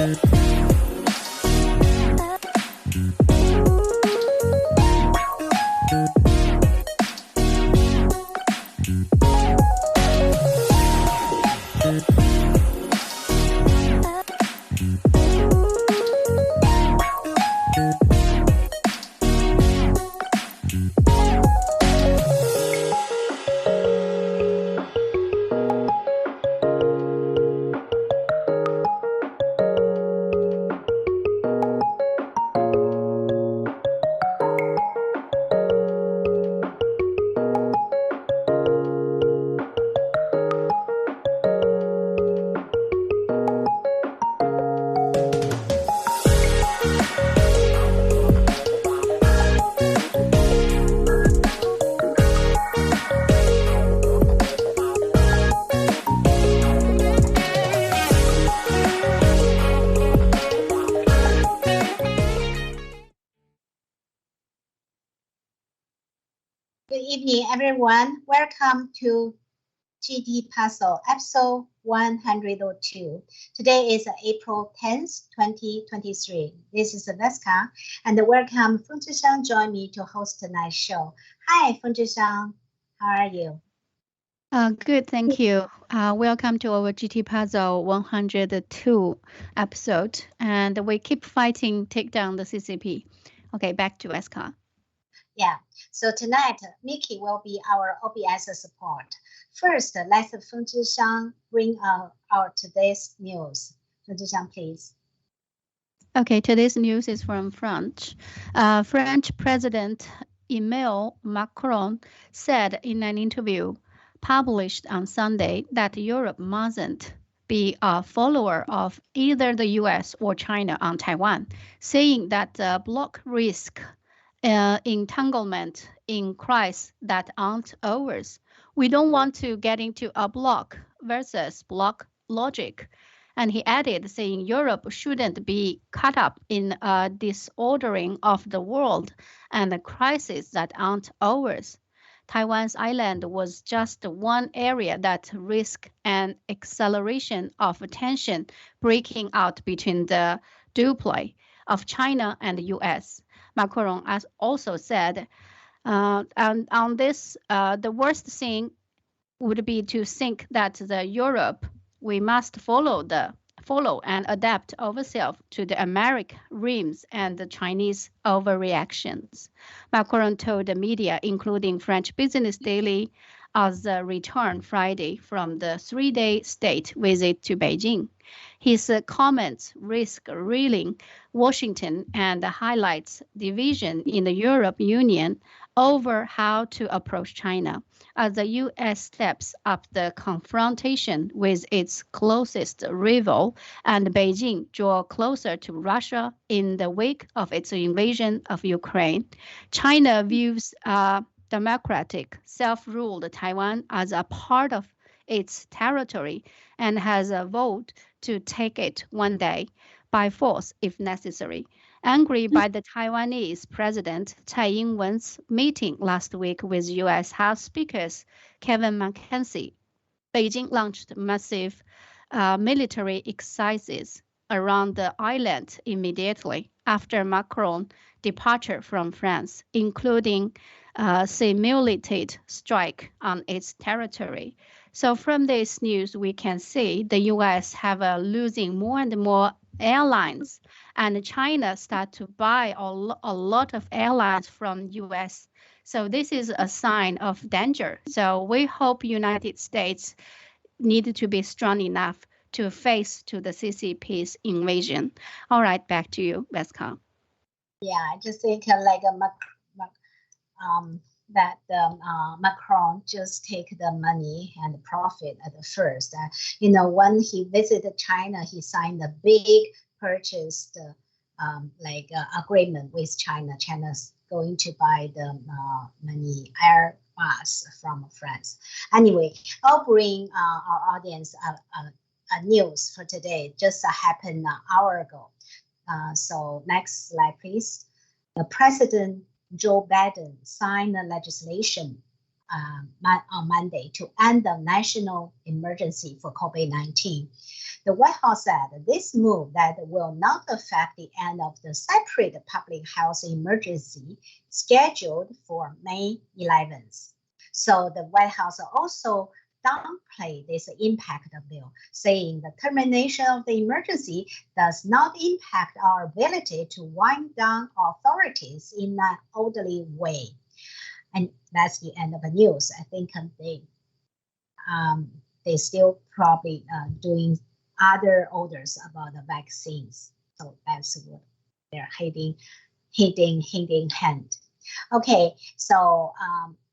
Good evening, everyone. Welcome to GT Puzzle, episode 102. Today is April 10th, 2023. This is Veska, and welcome Feng Zhishang join me to host tonight's show. Hi, Feng Zhishang. How are you? Good, thank you. Welcome to our GT Puzzle 102 episode, and we keep fighting, take down the CCP. Okay, back to Veska. Yeah, so tonight, Mickey will be our OBS support. First, let's Feng Zhishang bring our today's news. Feng Zhishang, please. Okay, today's news is from France. French President Emmanuel Macron said in an interview published on Sunday that Europe mustn't be a follower of either the US or China on Taiwan, saying that the bloc risk entanglement in crises that aren't ours. We don't want to get into a bloc versus bloc logic. And he added, saying Europe shouldn't be caught up in a disordering of the world and the crises that aren't ours. Taiwan's island was just one area that risked an acceleration of tension breaking out between the duopoly of China and the US. Macron has also said, and on this, the worst thing would be to think that the Europe we must follow and adapt ourselves to the American whims and the Chinese overreactions. Macron told the media, including French Business Daily, as a return Friday from the three-day state visit to Beijing. His comments risk reeling Washington and highlights division in the European Union over how to approach China as the U.S. steps up the confrontation with its closest rival and Beijing draw closer to Russia in the wake of its invasion of Ukraine. China views democratic, self-ruled Taiwan as a part of its territory and has vowed to take it one day by force if necessary. Angry by the Taiwanese President Tsai Ing-wen's meeting last week with U.S. House Speakers Kevin McCarthy, Beijing launched massive military exercises around the island immediately after Macron's departure from France, including simulated strike on its territory. So from this news, we can see the U.S. have losing more and more airlines, and China start to buy a lot of airlines from U.S. So this is a sign of danger. So we hope United States need to be strong enough to face to the CCP's invasion. All right, back to you, Veska. Yeah, I just think that Macron just take the money and the profit at the first. When he visited China, he signed a big purchase agreement with China. China's going to buy the many Airbus from France. Anyway, I'll bring our audience a news for today. Just happened an hour ago. So next slide, please. The President Joe Biden signed a legislation on Monday to end the national emergency for COVID-19. The White House said this move that will not affect the end of the separate public health emergency scheduled for May 11th. So the White House also downplayed this impact of bill, saying the termination of the emergency does not impact our ability to wind down authorities in an orderly way. And that's the end of the news. I think they still probably doing other orders about the vaccines. So that's what they're hiding hand. Okay, so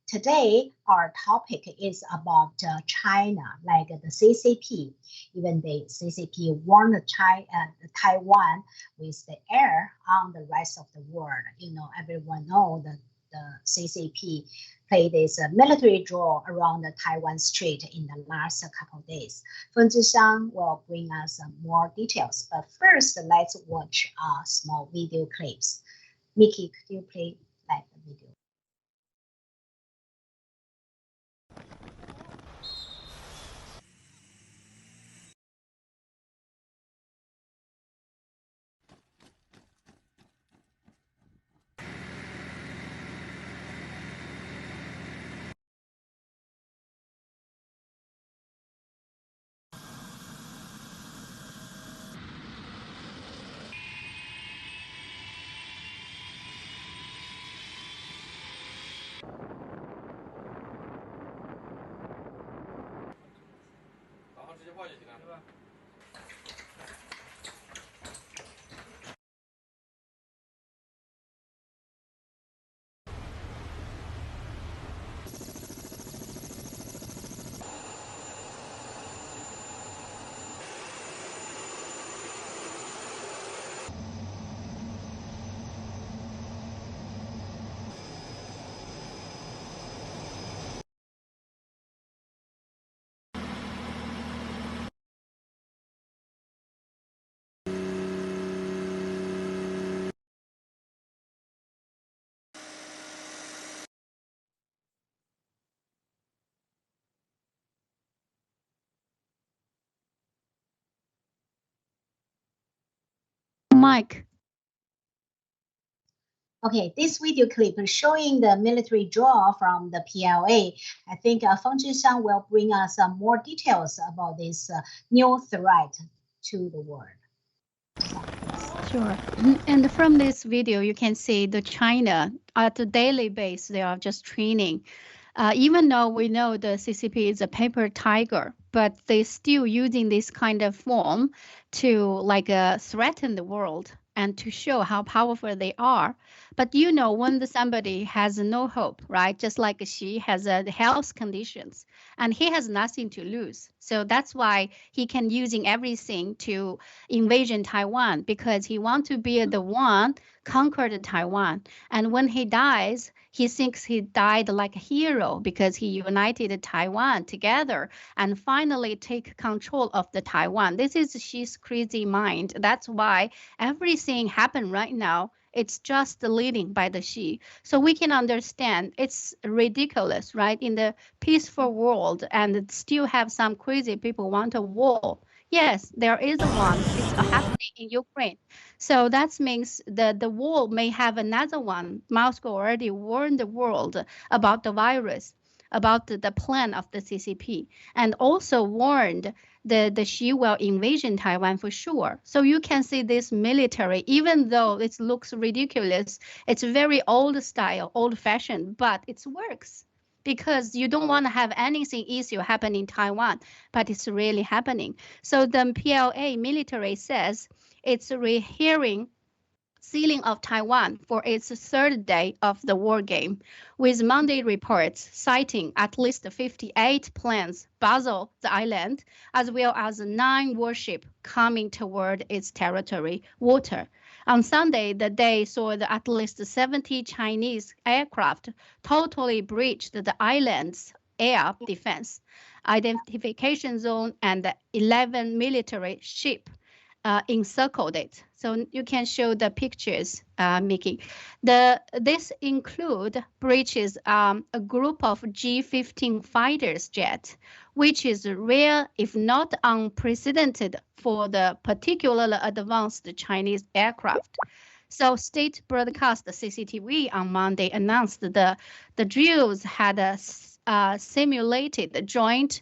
today our topic is about China, like the CCP. Even the CCP warned Taiwan with the air on the rest of the world. You know, everyone knows that the CCP played this military draw around the Taiwan Strait in the last couple of days. Feng Zhixiang will bring us more details, but first let's watch small video clips. Mickey, could you play the video? Mike. Okay, this video clip is showing the military draw from the PLA. I think Feng Zhixiang will bring us some more details about this new threat to the world. Sure. And from this video, you can see the China at a daily basis, they are just training. Even though we know the CCP is a paper tiger, but they still using this kind of form to like threaten the world and to show how powerful they are. But you know, when somebody has no hope, right? Just like she has health conditions and he has nothing to lose. So that's why he can using everything to invasion Taiwan, because he wants to be the one conquered Taiwan. And when he dies, he thinks he died like a hero because he united Taiwan together and finally take control of the Taiwan. This is she's crazy mind. That's why everything happened right now. It's just leading by the she. So we can understand it's ridiculous, right? In the peaceful world and still have some crazy people want a war. Yes, there is one. It's happening in Ukraine. So that means the war may have another one. Moscow already warned the world about the virus, about the plan of the CCP, and also warned the she will invasion Taiwan for sure. So you can see this military, even though it looks ridiculous, it's very old style, old fashioned, but it works because you don't want to have anything issue happen in Taiwan, but it's really happening. So the PLA military says it's rehearing sealing of Taiwan for its third day of the war game, with Monday reports citing at least 58 planes Basel the island, as well as 9 warships coming toward its territory water. On Sunday, the day saw at least 70 Chinese aircraft totally breached the island's air defense identification zone and 11 military ships encircled it. So you can show the pictures, Mickey. This include breaches a group of G-15 fighters jet, which is rare, if not unprecedented, for the particularly advanced Chinese aircraft. So state broadcast CCTV on Monday announced the drills had simulated joint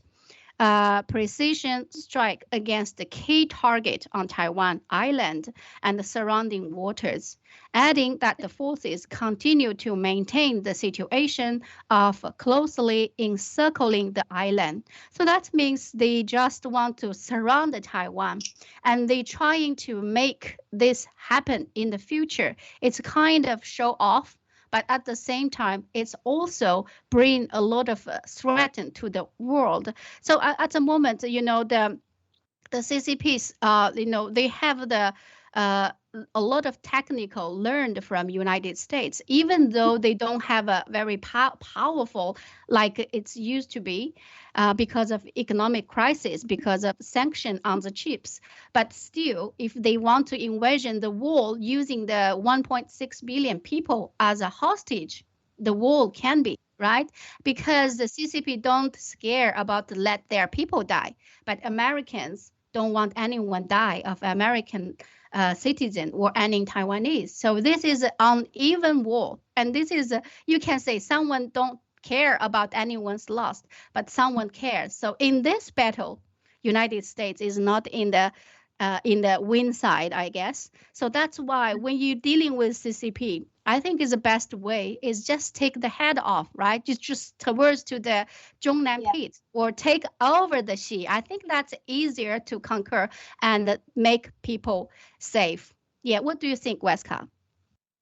precision strike against the key target on Taiwan Island and the surrounding waters, adding that the forces continue to maintain the situation of closely encircling the island. So that means they just want to surround Taiwan, and they're trying to make this happen in the future. It's kind of show off, but at the same time, it's also bring a lot of threat to the world. So at the moment, the CCPs, they have a lot of technical learned from United States, even though they don't have a very powerful like it's used to be because of economic crisis, because of sanction on the chips. But still, if they want to invasion the wall using the 1.6 billion people as a hostage, the wall can be, right? Because the CCP don't scare about let their people die, but Americans don't want anyone die of American citizen or any Taiwanese. So this is an uneven war, and this is you can say someone don't care about anyone's loss, but someone cares. So in this battle, United States is not in the win side, I guess. So that's why when you're dealing with CCP, I think is the best way is just take the head off, right? Just towards to the Zhongnan pit or take over the Xi. I think that's easier to conquer and make people safe. Yeah, what do you think, Weska?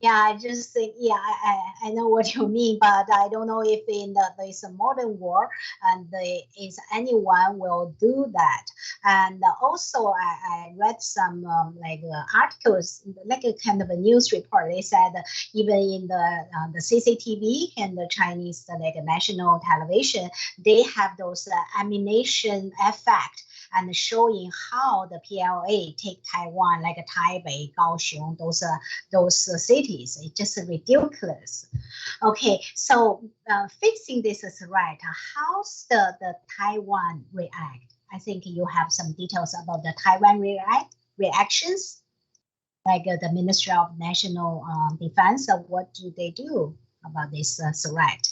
Yeah, I just think, I know what you mean, but I don't know if in this modern war and is anyone will do that. And also, I read some articles, like a kind of a news report. They said even in the CCTV and the Chinese national television, they have those ammunition effect and showing how the PLA take Taiwan, like Taipei, Kaohsiung, those cities. It's just ridiculous. Okay, so fixing this is right. How's the Taiwan react? I think you have some details about the Taiwan reactions, like the Ministry of National Defense. What do they do about this threat?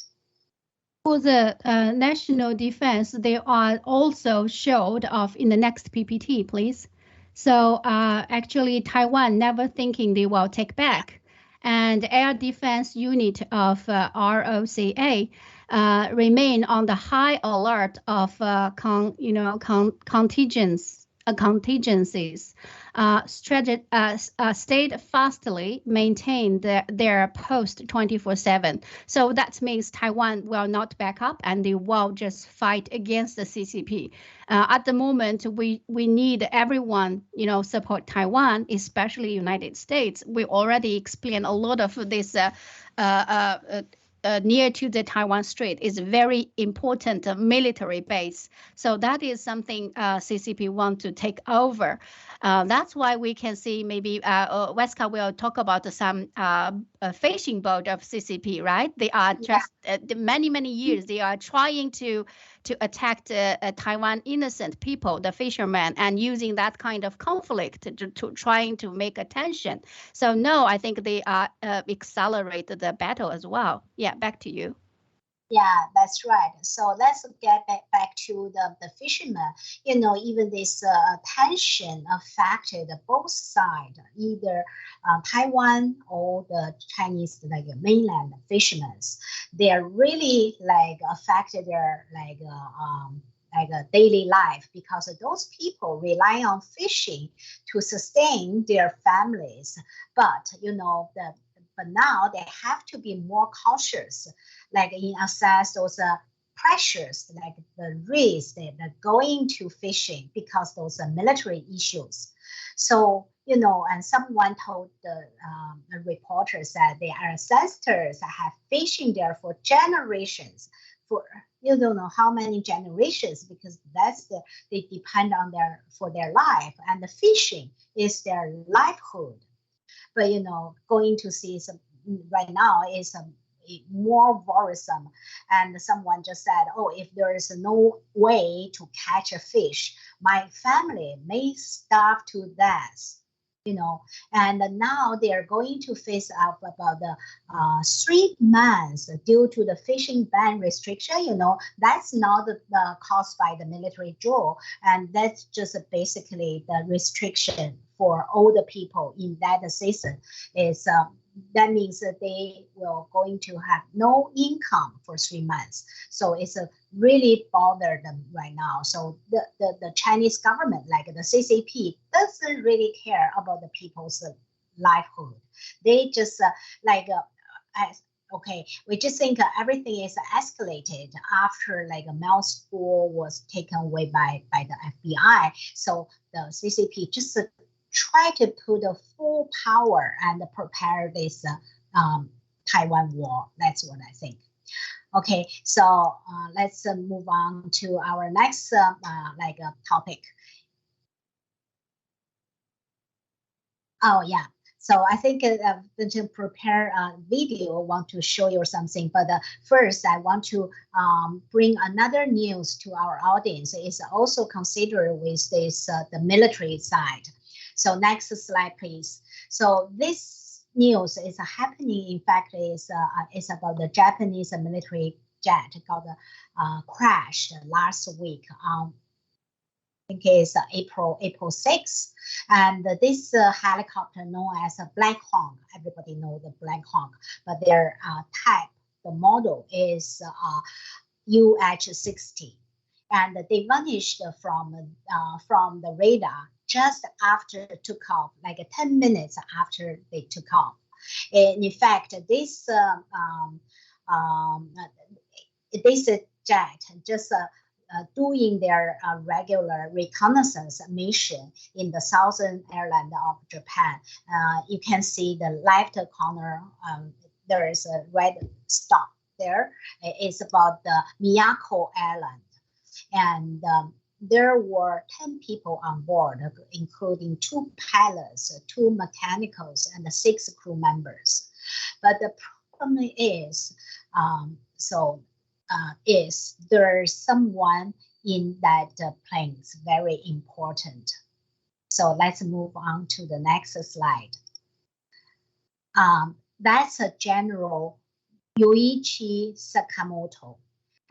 For the national defense, they are also showed off in the next PPT, please. So actually, Taiwan never thinking they will take back. And air defense unit of ROCA remain on the high alert of contingencies. Steadfastly maintain their post 24/7. So that means Taiwan will not back up and they will just fight against the CCP. At the moment, we need everyone, support Taiwan, especially United States. We already explained a lot of this near to the Taiwan Strait is a very important military base. So that is something CCP want to take over. That's why we can see maybe Weska will talk about some fishing boat of CCP, right? They are just many years they are trying to attack Taiwan innocent people, the fishermen, and using that kind of conflict to trying to make attention. So no, I think they accelerate the battle as well. Yeah, back to you. Yeah, that's right. So let's get back to the fishermen. Even this tension affected both sides, either Taiwan or the Chinese mainland fishermen. They are really affected their a daily life because those people rely on fishing to sustain their families. But but now they have to be more cautious, in assess those pressures, like the risk that going to fishing because those are military issues. So and someone told the reporters that their ancestors have fishing there for generations. For you don't know how many generations, because they depend on for their life, and the fishing is their livelihood. But going to see some right now is more worrisome. And someone just said, oh, if there is no way to catch a fish, my family may starve to death. And now they are going to face up about the 3 months due to the fishing ban restriction. That's not caused by the military draw, and that's just basically the restriction for all the people in that season. Is that means that they will going to have no income for 3 months. So it's really bothered them right now. So the Chinese government, like the CCP, doesn't really care about the people's livelihood. They just okay, we just think everything is escalated after like a male school was taken away by the FBI. So the CCP just try to put a full power and prepare this Taiwan war. That's what I think. Okay, so let's move on to our next topic. Oh yeah. So I think to prepare a video, I want to show you something. But first, I want to bring another news to our audience. It's also considered with this the military side. So next slide, please. So this news is happening. In fact, is about the Japanese military jet got crashed last week. I think it's April 6th, and this helicopter known as a Black Hawk. Everybody know the Black Hawk, but their type, the model is UH-60, and they vanished from the radar just after it took off, like 10 minutes after they took off. And in fact, this jet just doing their regular reconnaissance mission in the southern island of Japan. You can see the left corner, there is a red stop there. It's about the Miyako Island. And there were 10 people on board, including 2 pilots, 2 mechanicals, and 6 crew members. But the problem is, is there's someone in that plane. It's very important. So let's move on to the next slide. That's a General Yoichi Sakamoto,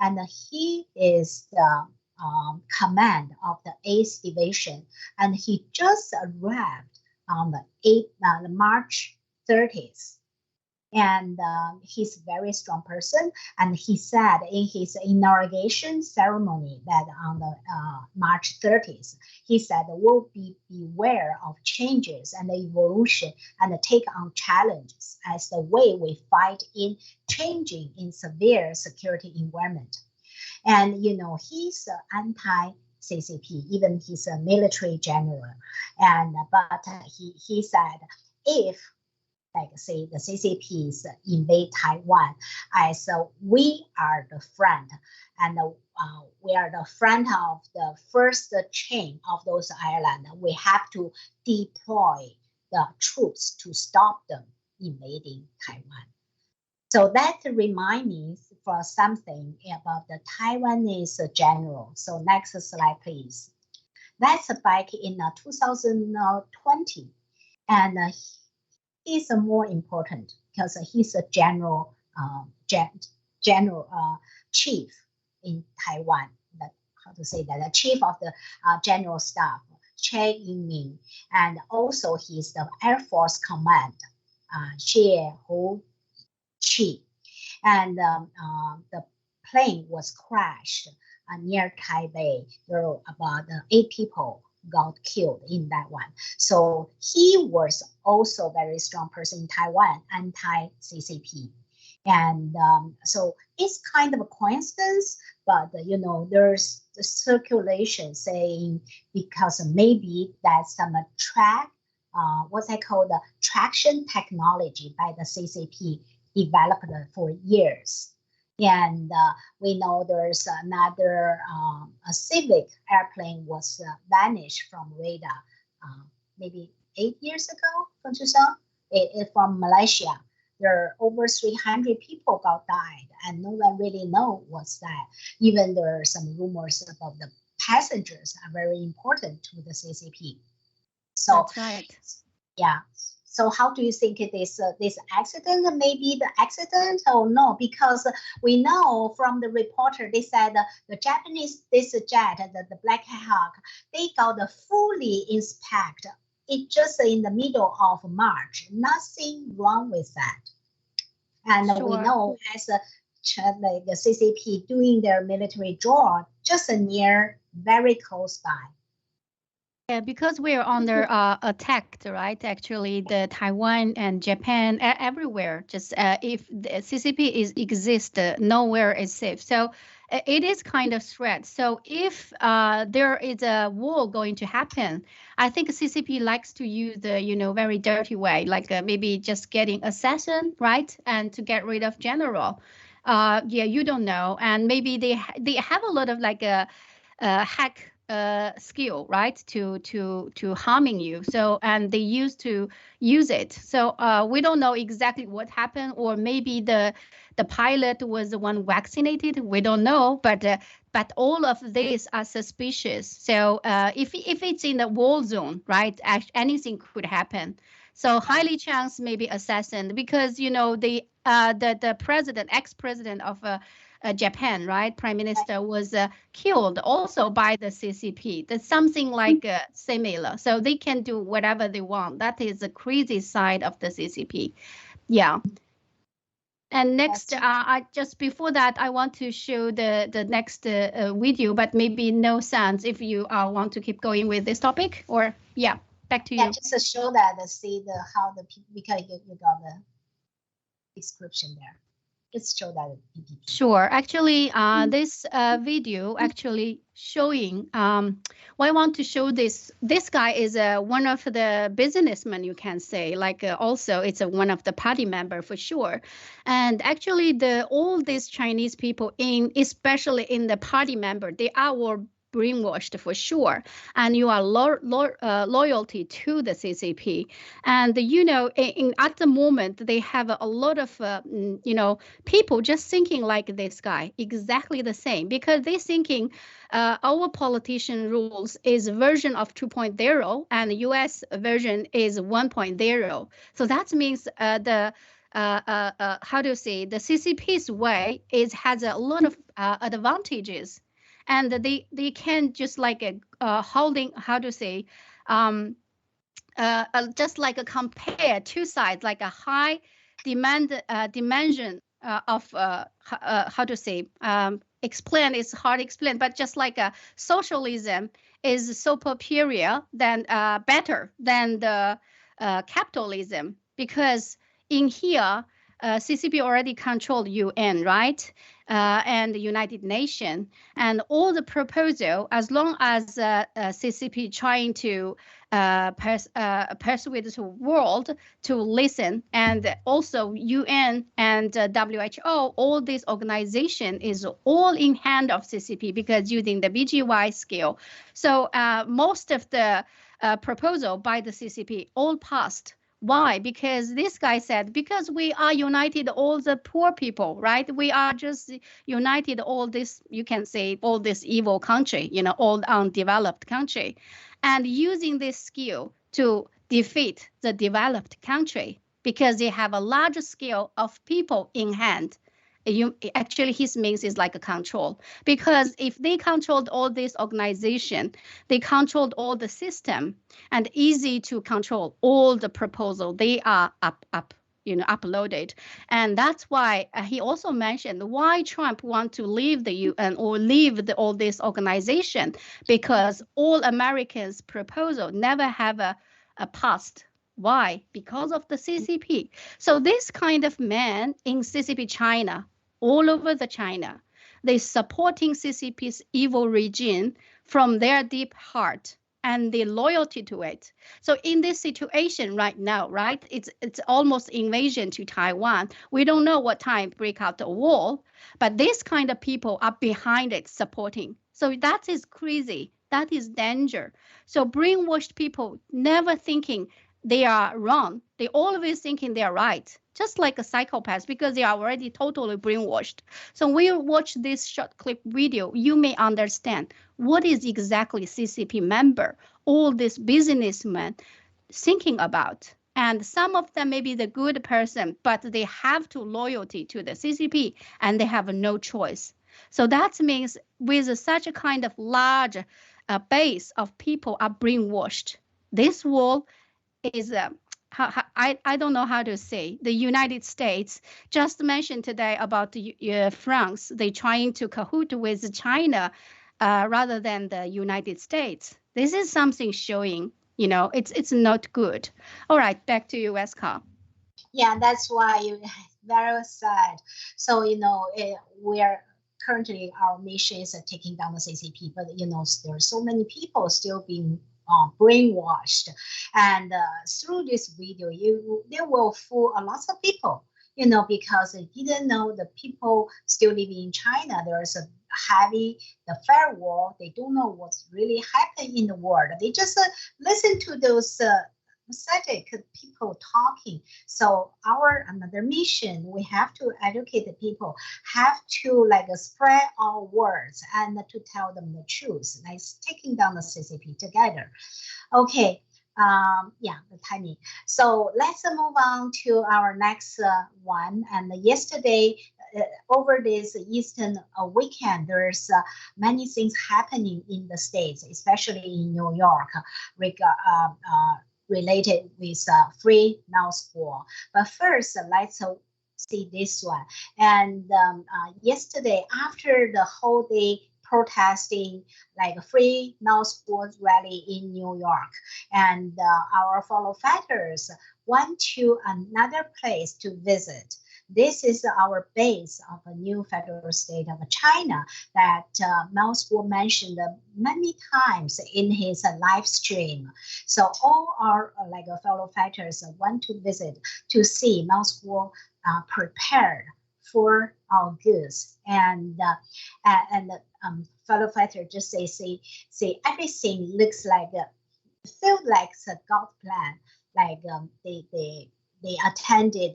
and he is the command of the 8th Division, and he just arrived on the March 30th. And he's a very strong person. And he said in his inauguration ceremony that on the March 30th, he said, we'll beware of changes and evolution and take on challenges as the way we fight in changing in severe security environment. And, he's anti-CCP, even he's a military general. And but he said, if say the CCPs invade Taiwan, as we are the front, and we are the front of the first chain of those islands. We have to deploy the troops to stop them invading Taiwan. So that reminds me for something about the Taiwanese general. So next slide, please. That's back in 2020, and he's more important because he's a general chief in Taiwan. The chief of the general staff, Che Ying-ming, and also he's the Air Force Command, Xie Ho Chi, and the plane was crashed near Taipei. There were about 8 people got killed in that one. So he was also a very strong person in Taiwan, anti-CCP. And so it's kind of a coincidence, but there's the circulation saying because maybe that's some what's I call the traction technology by the CCP developed for years. And we know there's another a civic airplane was vanished from radar maybe 8 years ago from Tucson, from Malaysia. There are over 300 people got died, and no one really know what's that. Even there are some rumors about the passengers are very important to the CCP. So That's right. yeah. So how do you think it is this accident? Maybe the accident or no? Because we know from the reporter they said the Japanese this jet, the Black Hawk, they got a fully inspect. It just in the middle of March. Nothing wrong with that. And we Sure. know as like the CCP doing their military draw just near, very close by. Yeah, because we're under attack, right? Actually, the Taiwan and Japan, everywhere. Just if the CCP is exist, nowhere is safe. So it is kind of threat. So if there is a war going to happen, I think CCP likes to use the very dirty way, like maybe just getting assassin, right, and to get rid of general. Yeah, you don't know, and maybe they have a lot of like a hack skill, right, to harming you. So and they used to use it. So we don't know exactly what happened, or maybe the pilot was the one vaccinated. We don't know, but all of these are suspicious. So if it's in the war zone, right, anything could happen. So highly chance maybe assassin, because the president, ex-president of Japan, right? Prime Minister was killed also by the CCP. That's something like similar. So they can do whatever they want. That is the crazy side of the CCP. Yeah. And next, I just before that, I want to show the next video, but maybe no sense if you want to keep going with this topic, or yeah, back to Yeah, you. just to show that, see the how the because you got the description there. Just show that PPT. Sure. Actually, this video actually showing. Why I want to show this. This guy is one of the businessmen, you can say. Like also, it's one of the party member for sure. And actually, all these Chinese people especially in the party member, they are all brainwashed for sure, and you are loyalty to the CCP. And at the moment they have a lot of people just thinking like this guy, exactly the same, because they thinking our politician rules is version of 2.0 and the US version is 1.0. So that means how do you say, the CCP's way has a lot of advantages, and they can just like holding, how to say, just like a compare two sides, like a high dimension of how to say, explain is hard to explain, but just like a socialism is so superior than better than the capitalism, because in here CCP already controlled UN, right, and the United Nations, and all the proposal, as long as CCP trying to persuade the world to listen, and also UN and WHO, all this organization is all in hand of CCP because using the BGY scale. So most of the proposal by the CCP all passed. Why? Because this guy said, because we are united all the poor people, right? We are just united all this, you can say, all this evil country, all undeveloped country, and using this skill to defeat the developed country because they have a larger scale of people in hand. Actually, his means is like a control, because if they controlled all this organization, they controlled all the system, and easy to control all the proposal they are uploaded. And that's why he also mentioned why Trump want to leave the UN or leave all this organization, because all Americans proposal never have a past. Why? Because of the CCP. So this kind of man in CCP China, all over the China, they supporting CCP's evil regime from their deep heart. and the loyalty to it. So in this situation right now, right, it's almost invasion to Taiwan. We don't know what time break out the war, but this kind of people are behind it supporting. So that is crazy. That is danger. So brainwashed people never thinking they are wrong. They always thinking they are right, just like a psychopath, because they are already totally brainwashed. So when you watch this short clip video, you may understand what is exactly CCP member, all these businessmen thinking about. And some of them may be the good person, but they have to loyalty to the CCP and they have no choice. So that means with such a kind of large base of people are brainwashed, this wall is I don't know how to say. The United States just mentioned today about France. They trying to cahoot with China rather than the United States. This is something showing, it's not good. All right, back to you, Weska. Yeah, that's why you very sad. So we're currently our mission is taking down the CCP, but there are so many people still being brainwashed, and through this video, they will fool a lot of people. Because they didn't know the people still living in China. There's a heavy the firewall. They don't know what's really happening in the world. They just listen to those pathetic people talking. So our another mission, we have to educate the people, have to spread our words and to tell them the truth, like taking down the CCP together. Okay. Yeah, the timing. So let's move on to our next one. And yesterday, over this Eastern weekend, there's many things happening in the States, especially in New York, related with free now school. But first, let's see this one. And yesterday, after the whole day protesting free now schools rally in New York, and our fellow fighters went to another place to visit. This is our base of a new federal state of China that Mao School mentioned many times in his live stream. So all our fellow fighters went to visit to see Mao School prepared for our goods, and fellow fighter just say everything looks feel like a God plan. They attended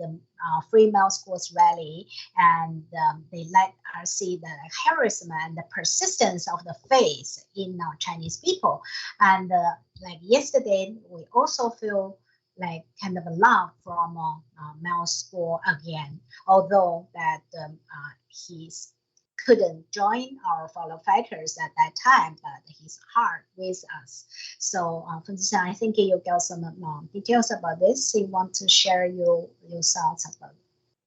Free Male Schools rally, and they let us see the harassment and the persistence of the faith in Chinese people. And yesterday, we also feel kind of a love from Mao School again, although that he's couldn't join our fellow fighters at that time, but his heart with us. So, I think you got some details about this. You want to share your thoughts about it?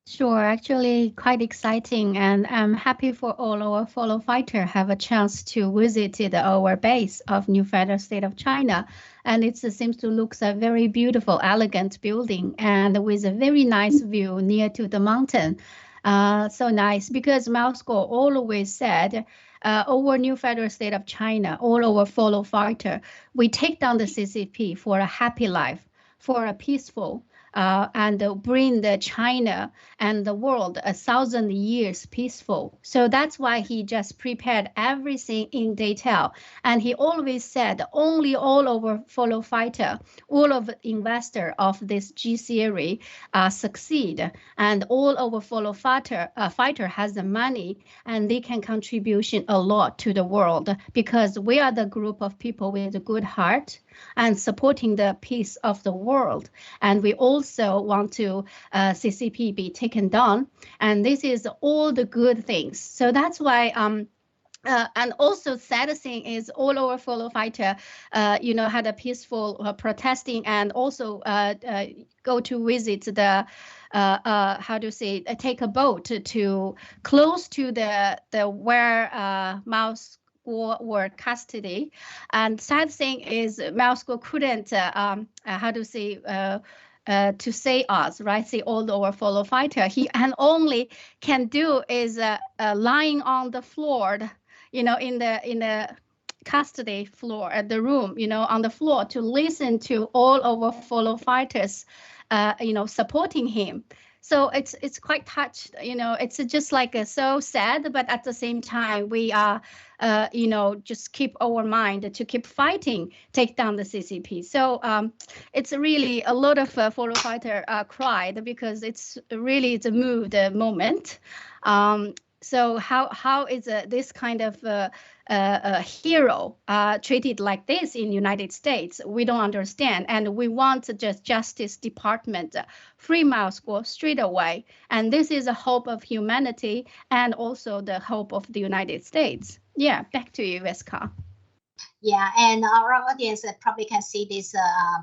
Sure, actually quite exciting, and I'm happy for all our fellow fighter have a chance to visit our base of New Federal State of China, and it seems to look a very beautiful, elegant building, and with a very nice view near to the mountain. So nice, because Mao School always said, over New Federal State of China, all our fellow fighter, we take down the CCP for a happy life, for a peaceful. And bring the China and the world 1,000 years peaceful. So that's why he just prepared everything in detail. And he always said only all over fellow fighter, all of investor of this G series succeed, and all over fellow fighter has the money and they can contribution a lot to the world, because we are the group of people with a good heart and supporting the peace of the world. And we also want to CCP be taken down. And this is all the good things. So that's why and also sad thing is all our fellow fighter, had a peaceful protesting, and also go to visit the take a boat to close to the where Mao School were custody. And sad thing is Mao School couldn't to say us, right? Say all our fellow fighter. He and only can do is lying on the floor, in the custody floor at the room, on the floor to listen to all our fellow fighters, supporting him. So it's quite touched, it's just like so sad, but at the same time, we are, just keep our mind to keep fighting, take down the CCP. So it's really a lot of fellow fighter cried because it's a moved moment. So how is this kind of hero treated like this in United States? We don't understand, and we want just Justice Department free Mao School straight away. And this is a hope of humanity and also the hope of the United States. Yeah, back to you, Veska. Yeah, and our audience probably can see this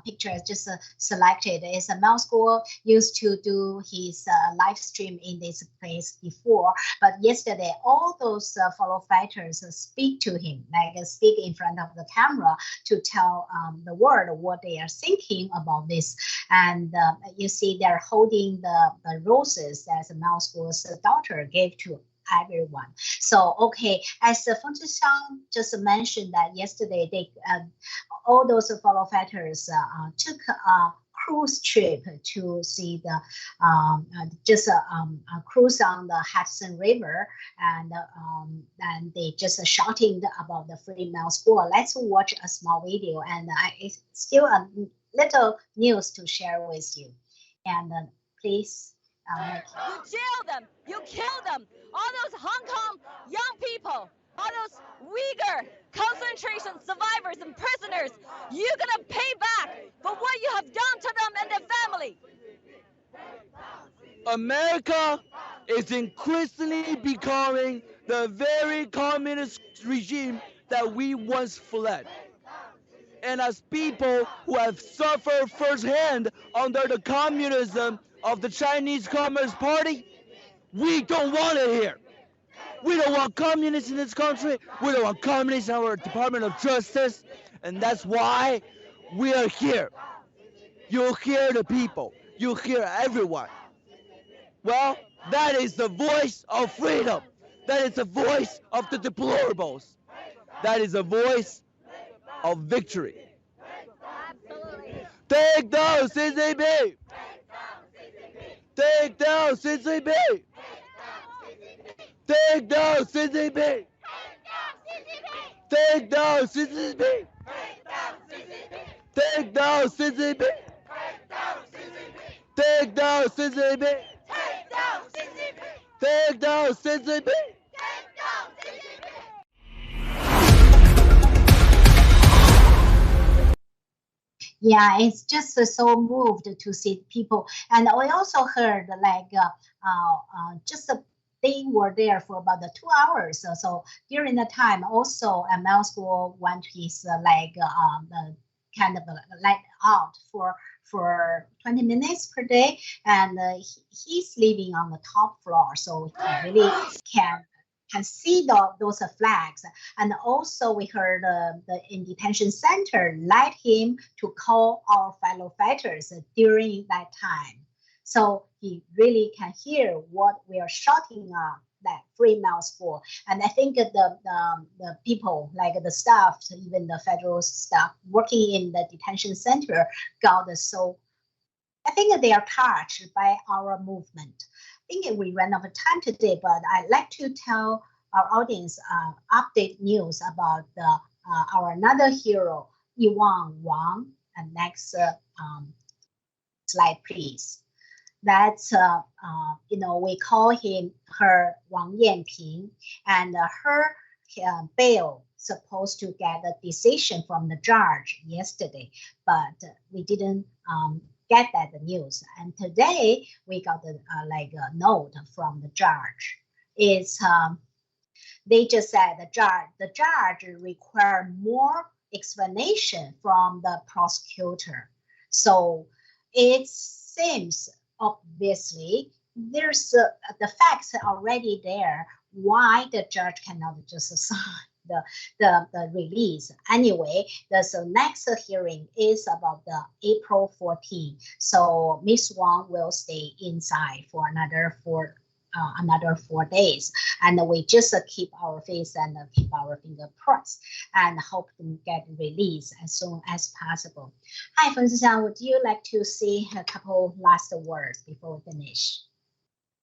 picture just selected. It's a Mao School used to do his live stream in this place before, but yesterday all those fellow fighters speak to him, like speak in front of the camera to tell the world what they are thinking about this. And you see they're holding the roses that Mao School's daughter gave to everyone. So, okay, as Feng Zhixiang just mentioned that yesterday, they all those fellow fighters took a cruise trip to see the cruise on the Hudson River, and they just shouting about the Free Mao School. Let's watch a small video, and it's still a little news to share with you. And please. You jail them, you kill them. All those Hong Kong young people, all those Uyghur concentration survivors and prisoners, you're gonna pay back for what you have done to them and their family. America is increasingly becoming the very communist regime that we once fled. And as people who have suffered firsthand under the communism of the Chinese Communist Party, we don't want it here. We don't want communists in this country. We don't want communists in our Department of Justice. And that's why we are here. You hear the people. You hear everyone. Well, that is the voice of freedom. That is the voice of the deplorables. That is the voice of victory. Take down CCP! Take down CCP! Take down CCP! Take down CCP! Take down CCP! Take down CCP! Take down CCP! Yeah, it's just so moved to see people. And we also heard like they were there for about 2 hours. So during the time, also Mao School went his kind of let out for 20 minutes per day, and he's living on the top floor, so he really can see those flags. And also we heard the in detention center led him to call our fellow fighters during that time. So he really can hear what we are shouting at that Free Mao School. And I think the people, like the staff, even the federal staff working in the detention center, I think they are touched by our movement. I think we ran out of time today, but I'd like to tell our audience update news about our another hero, Yiwang Wang. And next slide, please. That's we call her Wang Yanping, and her bail supposed to get a decision from the judge yesterday, but we didn't get that news. And today we got a note from the judge. It's they just said the judge required more explanation from the prosecutor. So it seems obviously there's the facts already there. Why the judge cannot just sign the release? Anyway, the next hearing is about the April 14th. So Miss Wang will stay inside for another another 4 days, and we just keep our face and keep our finger crossed and hope to get released as soon as possible. Hi, Feng, would you like to say a couple last words before we finish?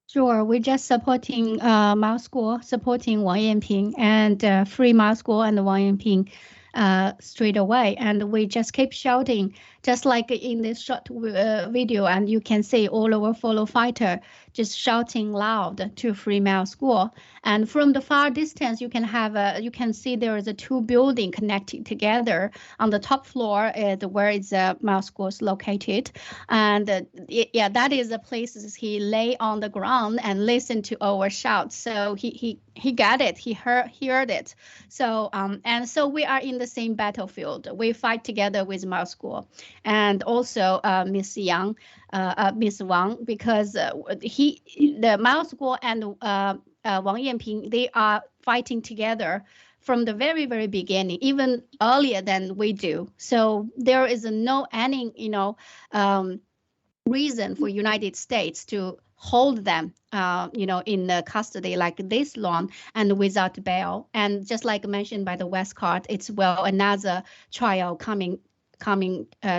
Sure, we're just supporting Mao School, supporting Wang Yanping, and free Mao School and Wang Yanping straight away. And we just keep shouting, just like in this short video, and you can see all our fellow fighter just shouting loud to free Mao School. And from the far distance, you can see there is a two building connected together. On the top floor is where is Mao School is located, and yeah, that is the places he lay on the ground and listened to our shouts. So he got it. He heard it. So and so we are in the same battlefield. We fight together with Mao School, and also Miss Yang, Miss Wang, because the Mao School and Wang Yanping, they are fighting together from the very, very beginning, even earlier than we do. So there is no any, reason for United States to hold them, in the custody like this long and without bail. And just like mentioned by the Westcott, it's another trial coming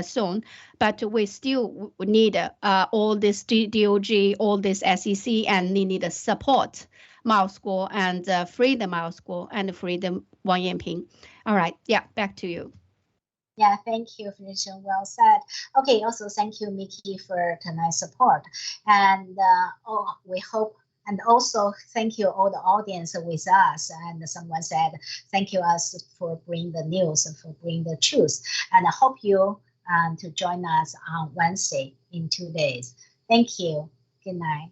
soon, but we still need all this DOJ, all this SEC, and need to support Mao School and free the Mao School and free the Wang Yanping. All right, yeah, back to you. Yeah, thank you, Felicia. Well said. Okay, also thank you, Mickey, for tonight's support. And we hope, and also thank you all the audience with us. And someone said, thank you us for bringing the news and for bringing the truth. And I hope you to join us on Wednesday in 2 days. Thank you. Good night.